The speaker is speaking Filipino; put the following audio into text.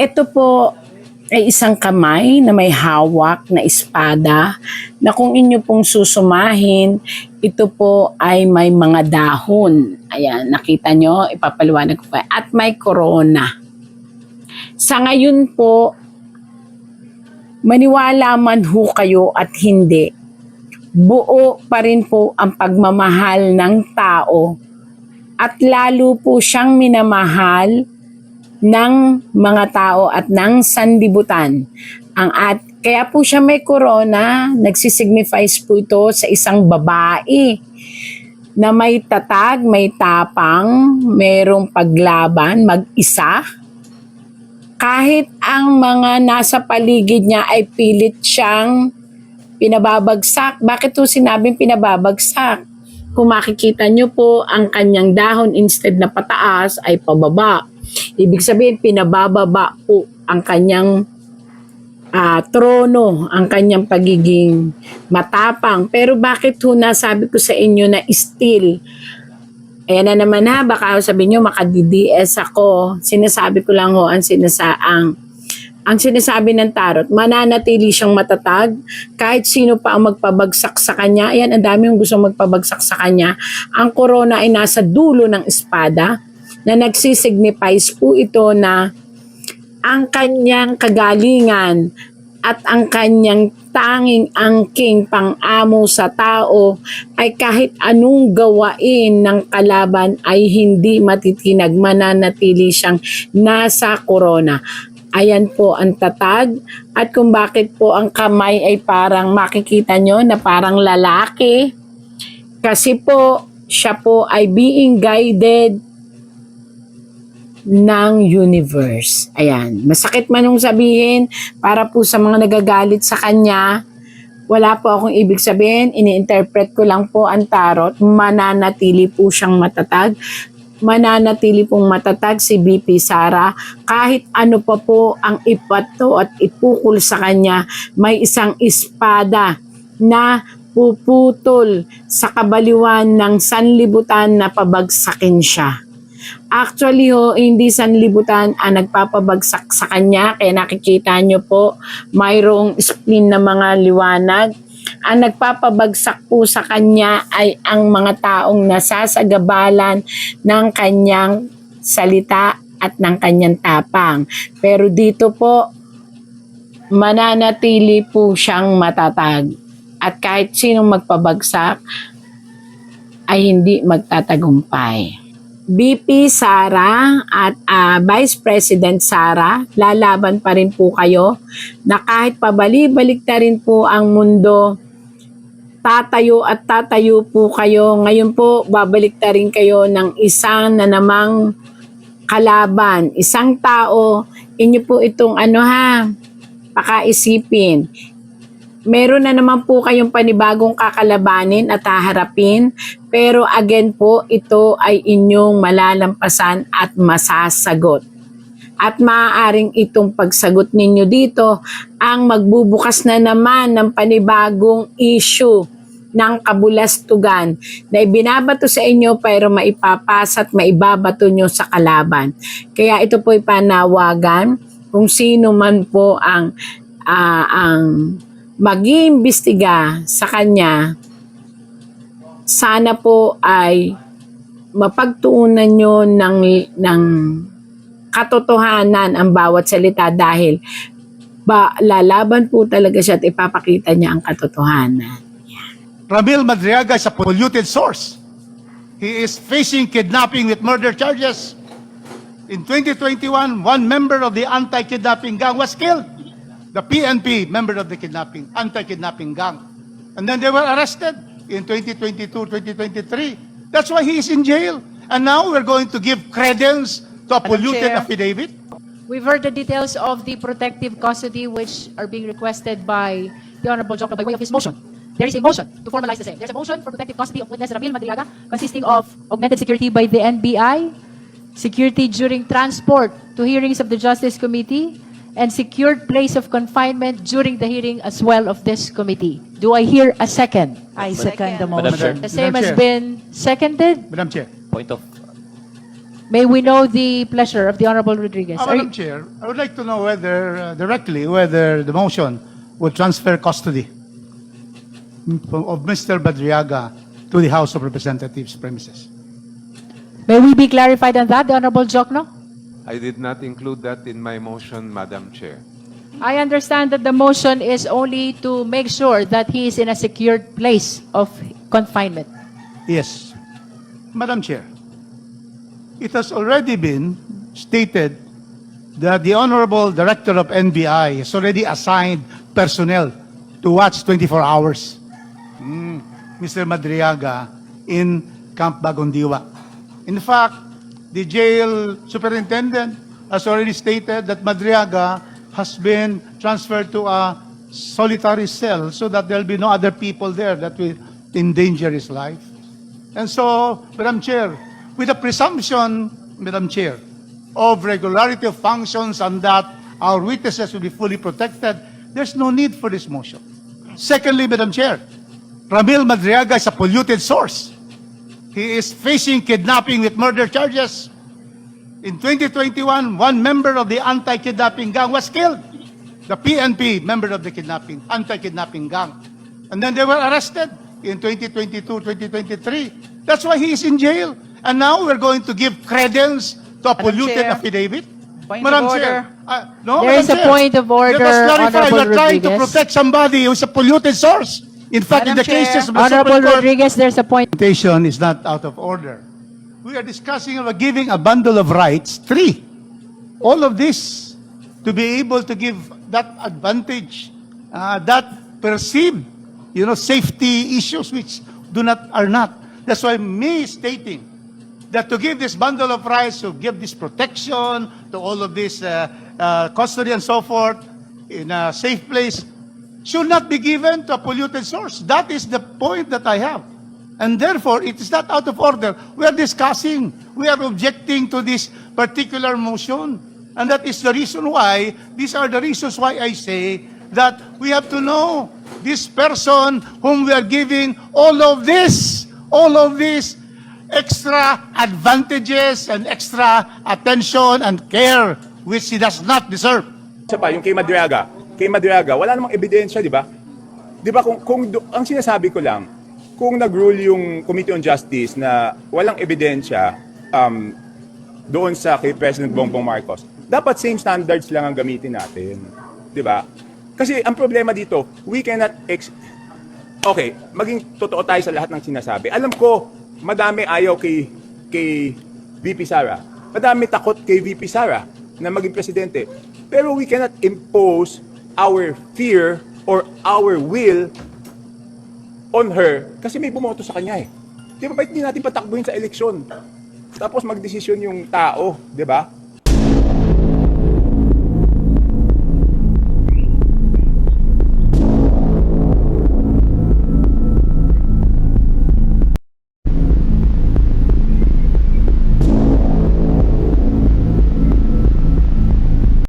Ito po ay isang kamay na may hawak na espada na kung inyo pong susumahin, ito po ay may mga dahon. Ayan, nakita nyo, ipapaliwanag ko pa. At may korona. Sa ngayon po, maniwala man ho kayo at hindi, buo pa rin po ang pagmamahal ng tao at lalo po siyang minamahal ng mga tao at ng sanlibutan. Kaya po siya may corona, nagsisignifies po ito sa isang babae na may tatag, may tapang, merong paglaban, mag-isa. Kahit ang mga nasa paligid niya ay pilit siyang pinababagsak. Bakit po sinabing pinababagsak? Kung makikita niyo po, ang kanyang dahon instead na pataas ay pababa. Ibig sabihin, pinabababa po ang kanyang trono, ang kanyang pagiging matapang. Pero bakit ho nasabi ko sa inyo na still? Ayan na naman ha, baka sabihin nyo makadi-DS ako. Sinasabi ko lang ho ang sinasabi ng tarot, mananatili siyang matatag kahit sino pa ang magpabagsak sa kanya. Ayan, ang dami yung gusto magpabagsak sa kanya. Ang corona ay nasa dulo ng espada na nagsisignifies po ito na ang kanyang kagalingan at ang kanyang tanging angking pang-amo sa tao ay kahit anong gawain ng kalaban ay hindi matitinag, mananatili siyang nasa corona. Ayan po ang tatag. At kung bakit po ang kamay ay parang makikita nyo na parang lalaki. Kasi po, siya po ay being guided ng universe. Ayan. Masakit man nung sabihin, para po sa mga nagagalit sa kanya, wala po akong ibig sabihin. Ini-interpret ko lang po ang tarot. Mananatili po siyang matatag. Mananatili pong matatag si BP Sara kahit ano pa po ang ipato at ipukol sa kanya, may isang espada na puputol sa kabaliwan ng sanlibutan na pabagsakin siya. Actually ho, hindi sanlibutan ang nagpapabagsak sa kanya, kaya nakikita nyo po mayroong spleen na mga liwanag. Ang nagpapabagsak po sa kanya ay ang mga taong nasasagabalan ng kanyang salita at ng kanyang tapang. Pero dito po, mananatili po siyang matatag. At kahit sinong magpabagsak, ay hindi magtatagumpay. BP Sara at Vice President Sara, lalaban pa rin po kayo na kahit pabalik-balik na rin po ang mundo, tatayo at tatayo po kayo. Ngayon po, babalik na rin kayo ng isang na namang kalaban. Isang tao, inyo po itong pakaisipin. Meron na naman po kayong panibagong kakalabanin at haharapin, pero again po, ito ay inyong malalampasan at masasagot. At maaaring itong pagsagot ninyo dito ang magbubukas na naman ng panibagong issue ng kabulastugan na ibinabato sa inyo pero maipapasa at maibabato nyo sa kalaban. Kaya ito po ipanawagan kung sino man po ang mag-iimbestiga sa kanya, sana po ay mapagtuunan nyo ng katotohanan ang bawat salita dahil lalaban po talaga siya at ipapakita niya ang katotohanan. Ramil Madriaga is a polluted source. He is facing kidnapping with murder charges. In 2021, one member of the anti-kidnapping gang was killed. The PNP, member of the anti-kidnapping gang. And then they were arrested in 2022, 2023. That's why he is in jail. And now we're going to give credence to a polluted affidavit. We've heard the details of the protective custody which are being requested by the Honorable Joker by way of his motion. There is a motion to formalize the same. There's a motion for protective custody of witness Ramil Madriaga consisting of augmented security by the NBI, security during transport to hearings of the Justice Committee, and secured place of confinement during the hearing as well of this committee. Do I hear a second? I second the Madam Chair. motion. The same Madam has Chair. been seconded. Madam Chair. Point of May we know the pleasure of the Honorable Rodriguez? Are Madam you- Chair, I would like to know whether, directly, whether the motion would transfer custody of Mr. Badriaga to the House of Representatives premises. May we be clarified on that, the Honorable Jokno? I did not include that in my motion, Madam Chair. I understand that the motion is only to make sure that he is in a secured place of confinement. Yes. Madam Chair, it has already been stated that the Honorable Director of NBI has already assigned personnel to watch 24 hours Mr. Madriaga in Camp Bagondiwa. In fact, the jail superintendent has already stated that Madriaga has been transferred to a solitary cell so that there'll be no other people there that will endanger his life. And so, Madam Chair, with the presumption, Madam Chair, of regularity of functions and that our witnesses will be fully protected, there's no need for this motion. Secondly, Madam Chair, Ramil Madriaga is a polluted source. He is facing kidnapping with murder charges. In 2021, one member of the anti-kidnapping gang was killed. The PNP, member of the anti-kidnapping gang. And then they were arrested in 2022, 2023. That's why he is in jail. And now we're going to give credence to a polluted Chair. affidavit. Point Madam of Chair, order. no, There is Madam a Chair. point of order, Let us clarify, Honorable we're trying to Rodriguez. protect somebody who's a polluted source. In fact, in Madam the Chair. cases of the Honorable Supreme Court, Rodriguez, there's a point. presentation is not out of order. We are discussing about giving a bundle of rights, 3. All of this to be able to give that advantage, that perceived, safety issues which are not. That's why me stating that to give this bundle of rights, to give this protection, to all of this custody and so forth in a safe place, should not be given to a polluted source. That is the point that I have. And therefore, it is not out of order. We are discussing, we are objecting to this particular motion. And that is the reason why, these are the reasons why I say that we have to know this person whom we are giving all of this extra advantages and extra attention and care which he does not deserve. Isa pa, yung kay Madriaga, wala namang ebidensya, di ba? Di ba ang sinasabi ko lang, kung nag-rule yung Committee on Justice na walang ebidensya doon sa kay President Bongbong Marcos, dapat same standards lang ang gamitin natin. Di ba? Kasi ang problema dito, we cannot okay, maging totoo tayo sa lahat ng sinasabi. Alam ko, madami ayaw kay VP Sara. Madami takot kay VP Sara na maging presidente. Pero we cannot impose our fear or our will on her kasi may bumoto sa kanya eh. Di ba, hindi natin patakbuhin sa eleksyon? Tapos magdesisyon yung tao, di ba?